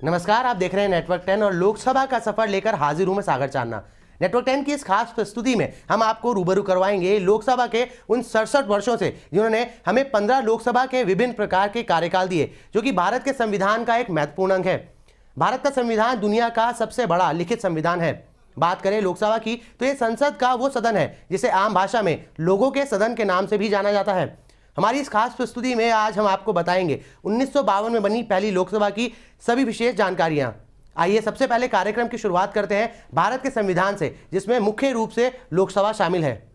नमस्कार, आप देख रहे हैं नेटवर्क 10 और लोकसभा का सफर लेकर हाजिर हूं मैं सागर चांदना। नेटवर्क 10 की इस खास प्रस्तुति में हम आपको रूबरू करवाएंगे लोकसभा के उन 67 वर्षों से जिन्होंने हमें 15 लोकसभा के विभिन्न प्रकार के कार्यकाल दिए, जो कि भारत के संविधान का एक महत्वपूर्ण अंग है। भारत का संविधान दुनिया का सबसे बड़ा लिखित संविधान है। बात करें लोकसभा की तो यह संसद का वो सदन है जिसे आम भाषा में लोगों के सदन के नाम से भी जाना जाता है। हमारी इस खास प्रस्तुति में आज हम आपको बताएंगे 1952 में बनी पहली लोकसभा की सभी विशेष जानकारियां। आइए सबसे पहले कार्यक्रम की शुरुआत करते हैं भारत के संविधान से, जिसमें मुख्य रूप से लोकसभा शामिल है।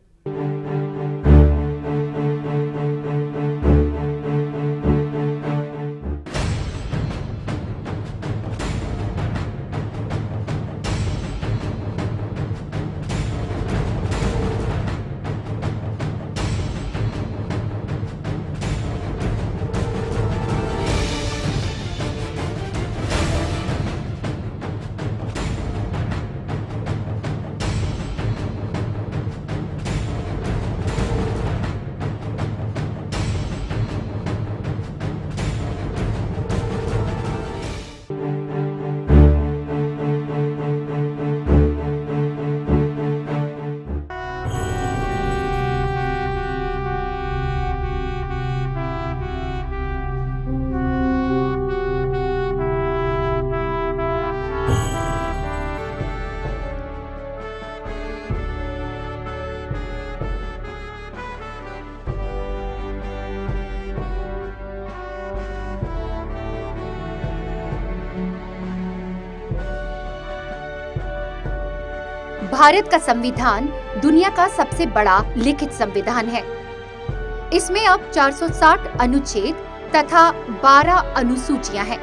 भारत का संविधान दुनिया का सबसे बड़ा लिखित संविधान है। इसमें अब 460 अनुच्छेद तथा 12 अनुसूचियां हैं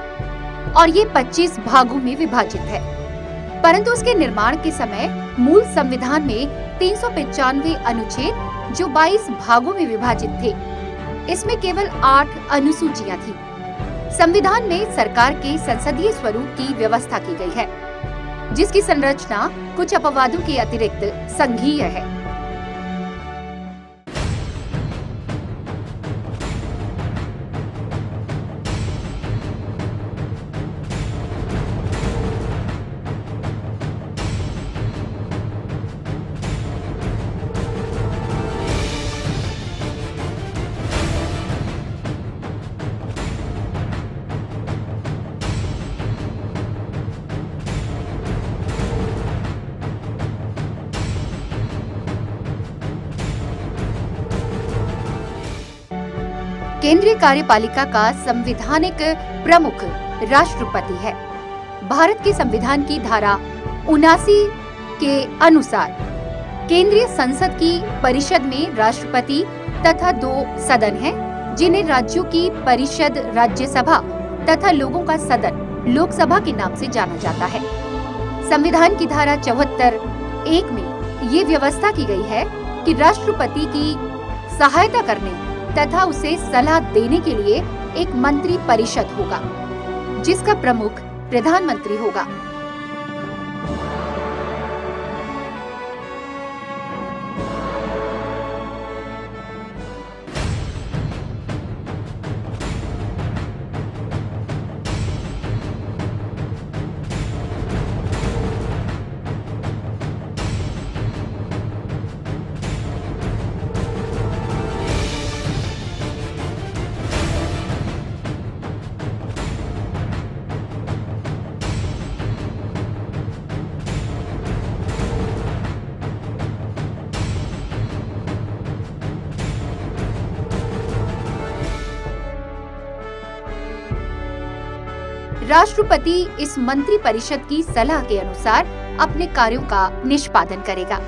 और ये 25 भागों में विभाजित है। परंतु उसके निर्माण के समय मूल संविधान में 395 अनुच्छेद जो 22 भागों में विभाजित थे, इसमें केवल 8 अनुसूचियां थी। संविधान में सरकार के संसदीय स्वरूप की व्यवस्था की गई है, जिसकी संरचना कुछ अपवादों के अतिरिक्त संघीय है। केंद्रीय कार्यपालिका का संवैधानिक प्रमुख राष्ट्रपति है। भारत के संविधान की धारा 79 के अनुसार केंद्रीय संसद की परिषद में राष्ट्रपति तथा 2 सदन हैं, जिन्हें राज्यों की परिषद राज्यसभा तथा लोगों का सदन लोकसभा के नाम से जाना जाता है। संविधान की धारा 74(1) में ये व्यवस्था की गई है कि राष्ट्रपति की सहायता करने तथा उसे सलाह देने के लिए एक मंत्री परिषद होगा, जिसका प्रमुख प्रधानमंत्री होगा। राष्ट्रपति इस मंत्री परिषद की सलाह के अनुसार अपने कार्यों का निष्पादन करेगा।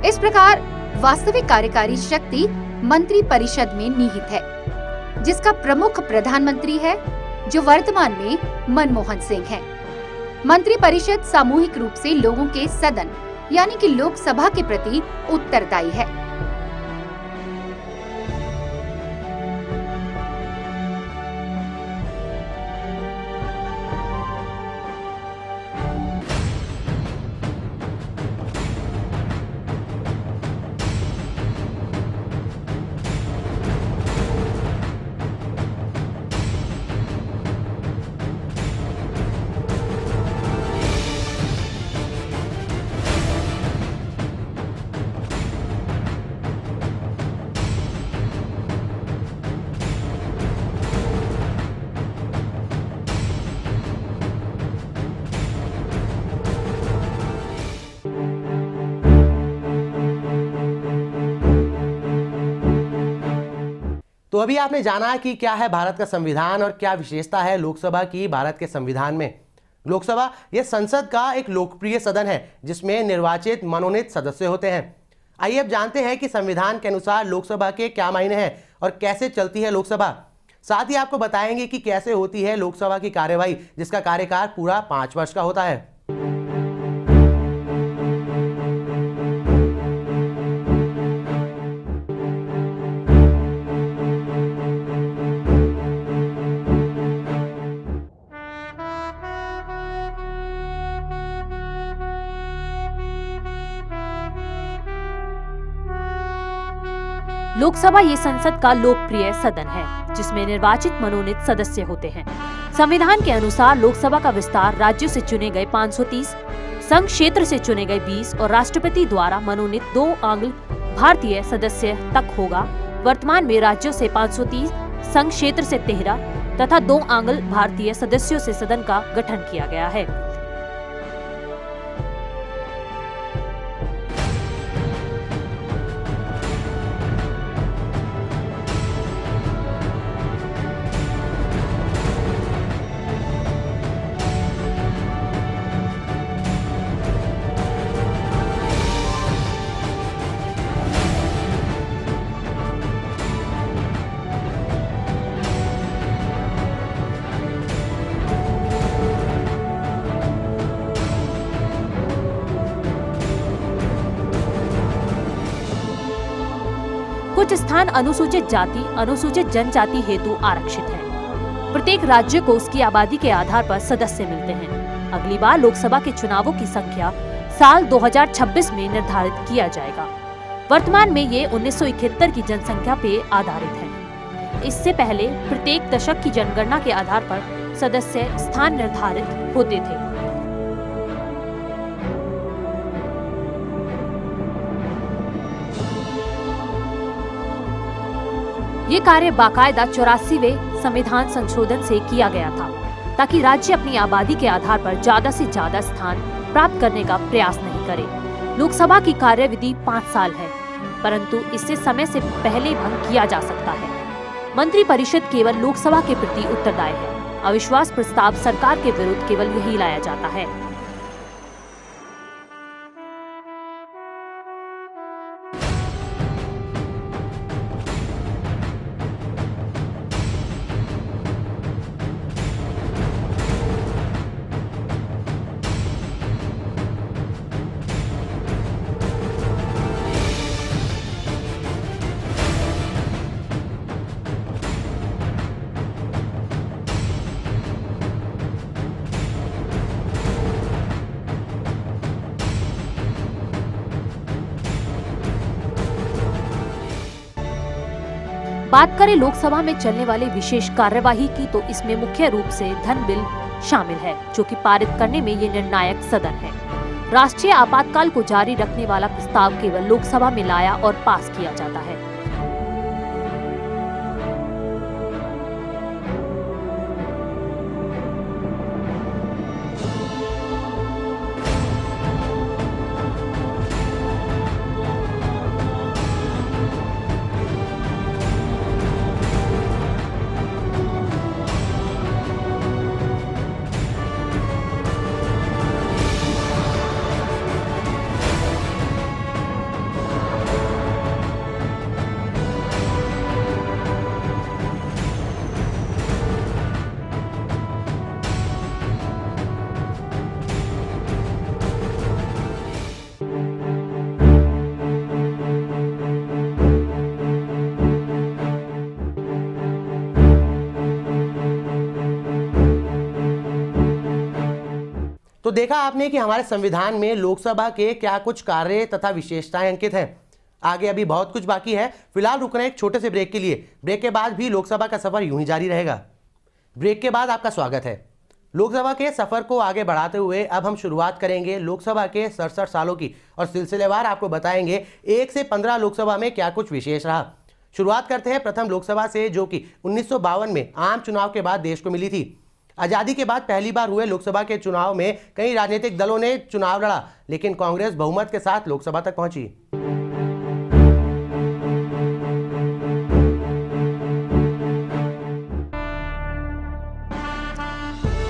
इस प्रकार वास्तविक कार्यकारी शक्ति मंत्री परिषद में निहित है, जिसका प्रमुख प्रधानमंत्री है, जो वर्तमान में मनमोहन सिंह हैं। मंत्री परिषद सामूहिक रूप से लोगों के सदन यानी कि लोकसभा के प्रति उत्तरदायी है। अभी आपने जाना कि क्या है भारत का संविधान और क्या विशेषता है लोकसभा की भारत के संविधान में। लोकसभा यह संसद का एक लोकप्रिय सदन है जिसमें निर्वाचित मनोनीत सदस्य होते हैं। आइए अब जानते हैं कि संविधान के अनुसार लोकसभा के क्या मायने हैं और कैसे चलती है लोकसभा। साथ ही आपको बताएंगे कि कैसे होती है लोकसभा की कार्यवाही जिसका कार्यकाल पूरा 5 वर्ष का होता है। लोकसभा ये संसद का लोकप्रिय सदन है जिसमें निर्वाचित मनोनीत सदस्य होते हैं। संविधान के अनुसार लोकसभा का विस्तार राज्यों से चुने गए 530, संघ क्षेत्र से चुने गए 20 और राष्ट्रपति द्वारा मनोनीत 2 आंग्ल भारतीय सदस्य तक होगा। वर्तमान में राज्यों से 530, संघ क्षेत्र से 13 तथा 2 आंग्ल भारतीय सदस्यों से सदन का गठन किया गया है। कुछ स्थान अनुसूचित जाति, अनुसूचित जनजाति हेतु आरक्षित हैं। प्रत्येक राज्य को उसकी आबादी के आधार पर सदस्य मिलते हैं। अगली बार लोकसभा के चुनावों की संख्या साल 2026 में निर्धारित किया जाएगा। वर्तमान में ये 1971 की जनसंख्या पे आधारित है। इससे पहले प्रत्येक दशक की जनगणना के आधार पर सदस्य स्थान निर्धारित होते थे। ये कार्य बाकायदा 84वें संविधान संशोधन से किया गया था ताकि राज्य अपनी आबादी के आधार पर ज्यादा से ज्यादा स्थान प्राप्त करने का प्रयास नहीं करे। लोकसभा की कार्यविधि 5 साल है, परंतु इससे समय से पहले भंग किया जा सकता है। मंत्रिपरिषद केवल लोकसभा के प्रति उत्तरदायी है। अविश्वास प्रस्ताव सरकार के विरुद्ध केवल यही लाया जाता है। बात करें लोकसभा में चलने वाले विशेष कार्यवाही की तो इसमें मुख्य रूप से धन बिल शामिल है जो कि पारित करने में ये निर्णायक सदन है। राष्ट्रीय आपातकाल को जारी रखने वाला प्रस्ताव केवल लोकसभा में लाया और पास किया जाता है। तो देखा आपने कि हमारे संविधान में लोकसभा के क्या कुछ कार्य तथा विशेषताएं अंकित हैं। आगे अभी बहुत कुछ बाकी है। फिलहाल रुक रहे हैं एक छोटे से ब्रेक के लिए। ब्रेक के बाद भी लोकसभा का सफर यूं ही जारी रहेगा। ब्रेक के बाद आपका स्वागत है। लोकसभा के सफर को आगे बढ़ाते हुए अब हम शुरुआत करेंगे लोकसभा के 67 सालों की और सिलसिलेवार आपको बताएंगे 1 से 15 लोकसभा में क्या कुछ विशेष रहा। शुरुआत करते हैं प्रथम लोकसभा से जो कि 1952 में आम चुनाव के बाद देश को मिली थी। आजादी के बाद पहली बार हुए लोकसभा के चुनाव में कई राजनीतिक दलों ने चुनाव लड़ा, लेकिन कांग्रेस बहुमत के साथ लोकसभा तक पहुंची।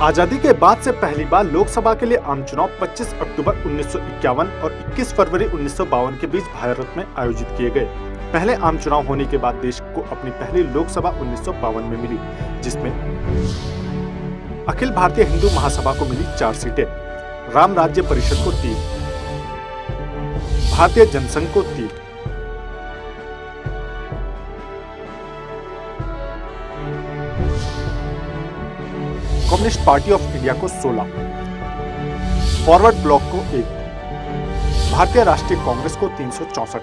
आजादी के बाद से पहली बार लोकसभा के लिए आम चुनाव 25 अक्टूबर 1951 और 21 फरवरी 1952 के बीच भारत में आयोजित किए गए। पहले आम चुनाव होने के बाद देश को अपनी पहली लोकसभा 1952 में मिली, जिसमें अखिल भारतीय हिंदू महासभा को मिली 4 सीटें, राम राज्य परिषद को 3, भारतीय जनसंघ को 3, कम्युनिस्ट पार्टी ऑफ इंडिया को 16, फॉरवर्ड ब्लॉक को 1, भारतीय राष्ट्रीय कांग्रेस को 364,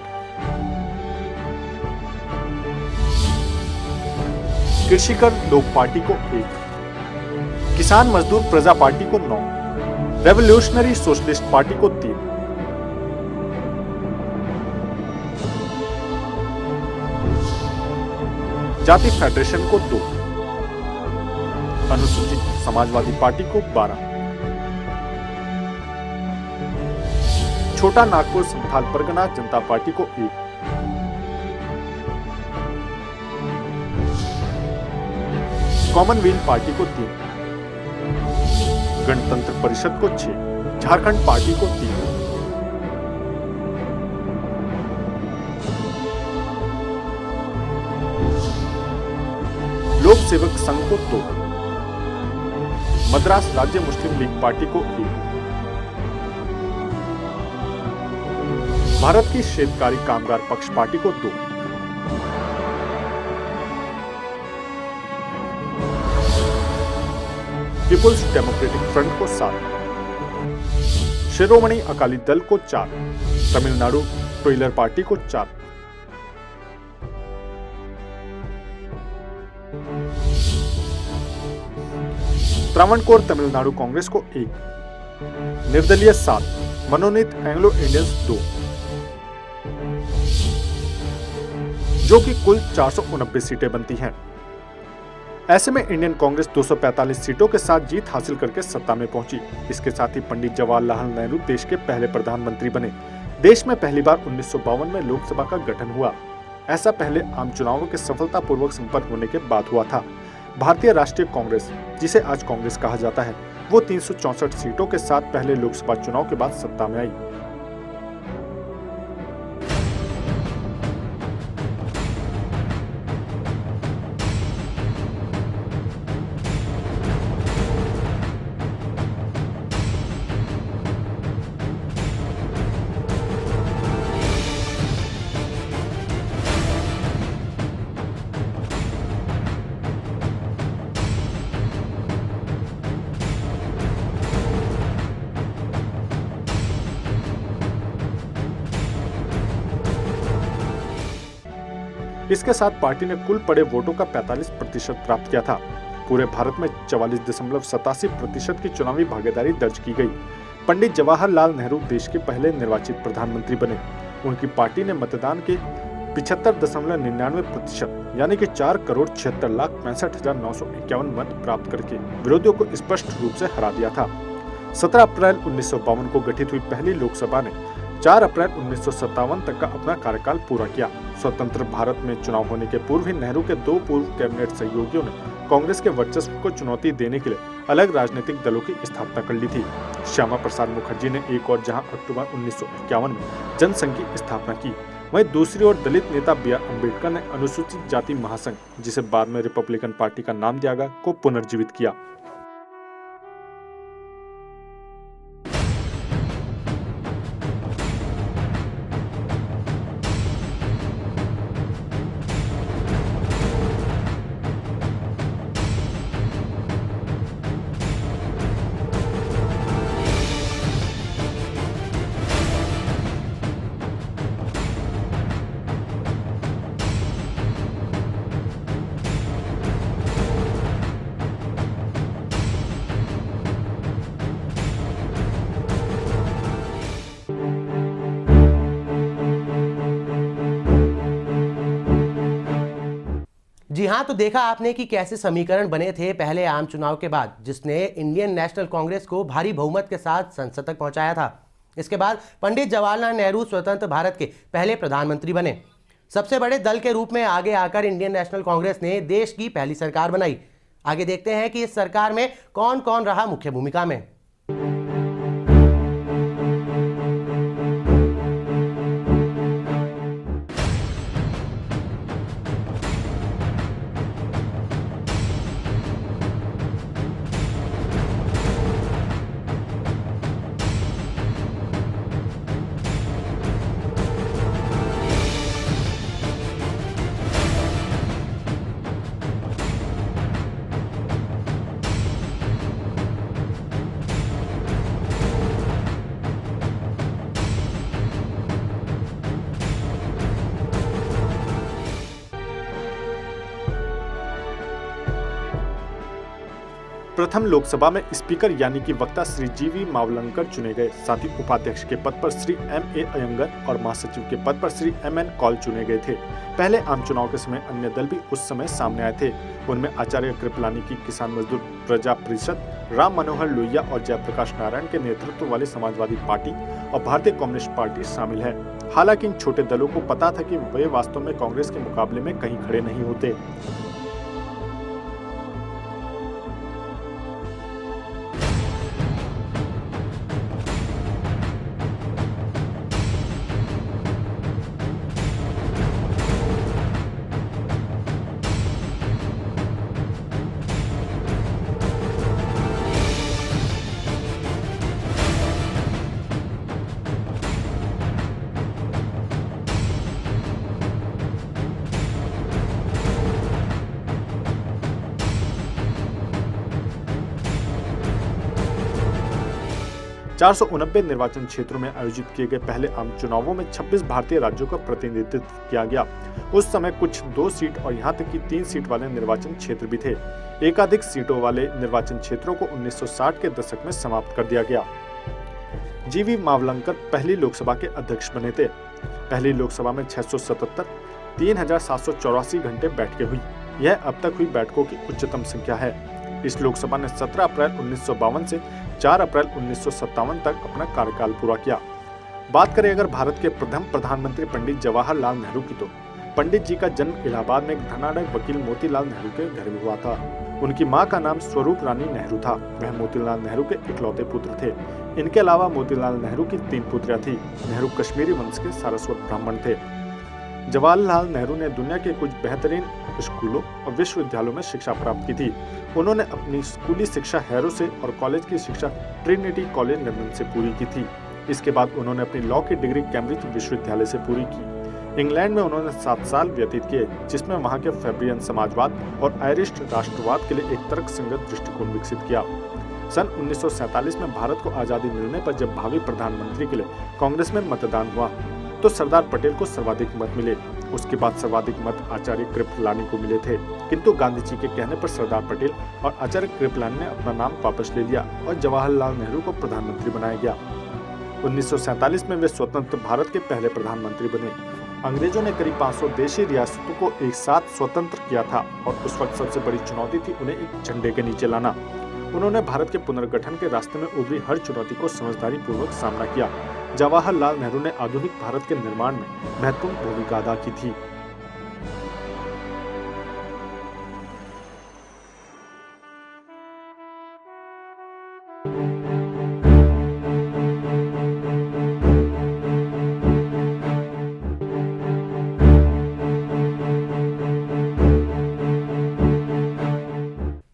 कृषिकर लोक पार्टी को 1, किसान मजदूर प्रजा पार्टी को 9, रेवोल्यूशनरी सोशलिस्ट पार्टी को 3, जाति फेडरेशन को 2, अनुसूचित समाजवादी पार्टी को 12, छोटा नागपुर संथाल परगना जनता पार्टी को 1, कॉमनवेल्थ पार्टी को 3, गणतंत्र परिषद को 6, झारखंड पार्टी को 3, लोक सेवक संघ को 2, मद्रास राज्य मुस्लिम लीग पार्टी को 1, भारत की शेतकारी कामगार पक्ष पार्टी को 2, पीपुल्स डेमोक्रेटिक फ्रंट को 7, शिरोमणि अकाली दल को 4, तमिलनाडु टोइलर पार्टी को 4, त्रावणकोर तमिलनाडु कांग्रेस को 1, निर्दलीय 7, मनोनीत एंग्लो इंडियंस 2, जो कि कुल 489 सीटें बनती हैं। ऐसे में इंडियन कांग्रेस 245 सीटों के साथ जीत हासिल करके सत्ता में पहुंची। इसके साथ ही पंडित जवाहरलाल नेहरू देश के पहले प्रधानमंत्री बने। देश में पहली बार 1952 में लोकसभा का गठन हुआ। ऐसा पहले आम चुनावों के सफलतापूर्वक संपन्न होने के बाद हुआ था। भारतीय राष्ट्रीय कांग्रेस, जिसे आज कांग्रेस कहा जाता है, वो 364 सीटों के साथ पहले लोकसभा चुनाव के बाद सत्ता में आई। इसके साथ पार्टी ने कुल पड़े वोटों का 45% प्राप्त किया था। पूरे भारत में 44.87% की चुनावी भागीदारी दर्ज की गई। पंडित जवाहरलाल नेहरू देश के पहले निर्वाचित प्रधानमंत्री बने। उनकी पार्टी ने मतदान के 75.99% यानी कि 4,76,65,951 मत प्राप्त करके विरोधियों को स्पष्ट रूप से हरा दिया था। 17 अप्रैल 1952 को गठित हुई पहली लोकसभा ने 4 अप्रैल 1957 तक का अपना कार्यकाल पूरा किया। स्वतंत्र भारत में चुनाव होने के पूर्व ही नेहरू के 2 पूर्व कैबिनेट सहयोगियों ने कांग्रेस के वर्चस्व को चुनौती देने के लिए अलग राजनीतिक दलों की स्थापना कर ली थी। श्यामा प्रसाद मुखर्जी ने एक और जहां अक्टूबर 1951 में जनसंघ की स्थापना की, वहीं दूसरी ओर दलित नेता B.R. अम्बेडकर ने अनुसूचित जाति महासंघ, जिसे बाद में रिपब्लिकन पार्टी का नाम दिया गया, को पुनर्जीवित किया। जी हाँ, तो देखा आपने कि कैसे समीकरण बने थे पहले आम चुनाव के बाद, जिसने इंडियन नेशनल कांग्रेस को भारी बहुमत के साथ संसद तक पहुंचाया था। इसके बाद पंडित जवाहरलाल नेहरू स्वतंत्र भारत के पहले प्रधानमंत्री बने। सबसे बड़े दल के रूप में आगे आकर इंडियन नेशनल कांग्रेस ने देश की पहली सरकार बनाई। आगे देखते हैं कि इस सरकार में कौन कौन रहा मुख्य भूमिका में। प्रथम लोकसभा में स्पीकर यानी कि वक्ता श्री जीवी मावलंकर चुने गए। साथ ही उपाध्यक्ष के पद पर श्री M.A. अयंगर और महासचिव के पद पर श्री M.N. कौल चुने गए थे। पहले आम चुनाव के समय अन्य दल भी उस समय सामने आए थे। उनमें आचार्य कृपलानी की किसान मजदूर प्रजा परिषद, राम मनोहर लोहिया और जयप्रकाश नारायण के नेतृत्व वाली समाजवादी पार्टी और भारतीय कम्युनिस्ट पार्टी शामिल है। हालांकि इन छोटे दलों को पता था कि वे वास्तव में कांग्रेस के मुकाबले में कहीं खड़े नहीं होते। निर्वाचन क्षेत्रों में आयोजित किए गए पहले आम चुनावों में 26 भारतीय राज्यों का प्रतिनिधित्व किया गया। उस समय कुछ 2 सीट और यहां तक कि 3 सीट वाले निर्वाचन क्षेत्र भी थे। एकाधिक सीटों वाले निर्वाचन क्षेत्रों को 1960 के दशक में समाप्त कर दिया गया। जीवी मावलंकर पहली लोकसभा के अध्यक्ष बने थे। पहली लोकसभा में 677 3,784 घंटे बैठकें हुई। यह अब तक हुई बैठकों की उच्चतम संख्या है। इस लोकसभा ने 17 अप्रैल 1952 से 4 अप्रैल 1957 तक अपना कार्यकाल पूरा किया। बात करें अगर भारत के प्रथम प्रधानमंत्री पंडित जवाहरलाल नेहरू की, तो पंडित जी का जन्म इलाहाबाद में एक धनाढ्य वकील मोतीलाल नेहरू के घर में हुआ था। उनकी मां का नाम स्वरूप रानी नेहरू था। वह मोतीलाल नेहरू के इकलौते पुत्र थे। इनके अलावा मोतीलाल नेहरू की 3 पुत्रियां थी। नेहरू कश्मीरी वंश के सारस्वत ब्राह्मण थे। जवाहरलाल नेहरू ने दुनिया के कुछ बेहतरीन स्कूलों और विश्वविद्यालयों में शिक्षा प्राप्त की थी। उन्होंने अपनी स्कूली शिक्षा हैरो से और कॉलेज की शिक्षा ट्रिनिटी कॉलेज लंदन से पूरी की थी। इसके बाद उन्होंने अपनी लॉ की डिग्री कैम्ब्रिज विश्वविद्यालय से पूरी की। इंग्लैंड में उन्होंने 7 साल व्यतीत किए, जिसमें वहां के फेब्रियन समाजवाद और आयरिश राष्ट्रवाद के लिए एक तर्कसंगत दृष्टिकोण विकसित किया। सन 1947 में भारत को आजादी मिलने पर जब भावी प्रधानमंत्री के लिए कांग्रेस में मतदान हुआ, तो सरदार पटेल को सर्वाधिक मत मिले। उसके बाद सर्वाधिक मत आचार्य कृपलानी को मिले थे, किंतु गांधी जी के कहने पर सरदार पटेल और आचार्य कृपलानी ने अपना नाम वापस ले लिया और जवाहरलाल नेहरू को प्रधानमंत्री बनाया गया। 1947 में वे स्वतंत्र भारत के पहले प्रधानमंत्री बने। अंग्रेजों ने करीब 500 देशी रियासतों को एक साथ स्वतंत्र किया था और उस वक्त सबसे बड़ी चुनौती थी उन्हें एक झंडे के नीचे लाना। उन्होंने भारत के पुनर्गठन के रास्ते में उभरी हर चुनौती को समझदारी पूर्वक सामना किया। जवाहरलाल नेहरू ने आधुनिक भारत के निर्माण में महत्वपूर्ण भूमिका अदा की थी।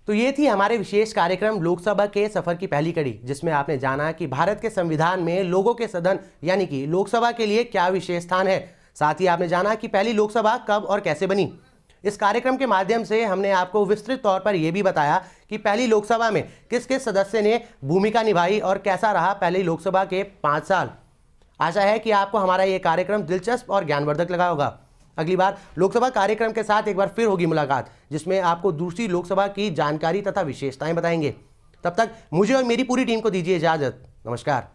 तो ये थी हमारे विशेष कार्यक्रम लोकसभा के सफर की पहली कड़ी, जिसमें आपने जाना कि भारत के संविधान में लोगों के सदन यानी कि लोकसभा के लिए क्या विशेष स्थान है। साथ ही आपने जाना कि पहली लोकसभा कब और कैसे बनी। इस कार्यक्रम के माध्यम से हमने आपको विस्तृत तौर पर यह भी बताया कि पहली लोकसभा में किस किस सदस्य ने भूमिका निभाई और कैसा रहा पहली लोकसभा के 5 साल। आशा है कि आपको हमारा ये कार्यक्रम दिलचस्प और ज्ञानवर्धक लगा होगा। अगली बार लोकसभा कार्यक्रम के साथ एक बार फिर होगी मुलाकात, जिसमें आपको दूसरी लोकसभा की जानकारी तथा विशेषताएं बताएंगे। तब तक मुझे और मेरी पूरी टीम को दीजिए इजाजत। नमस्कार।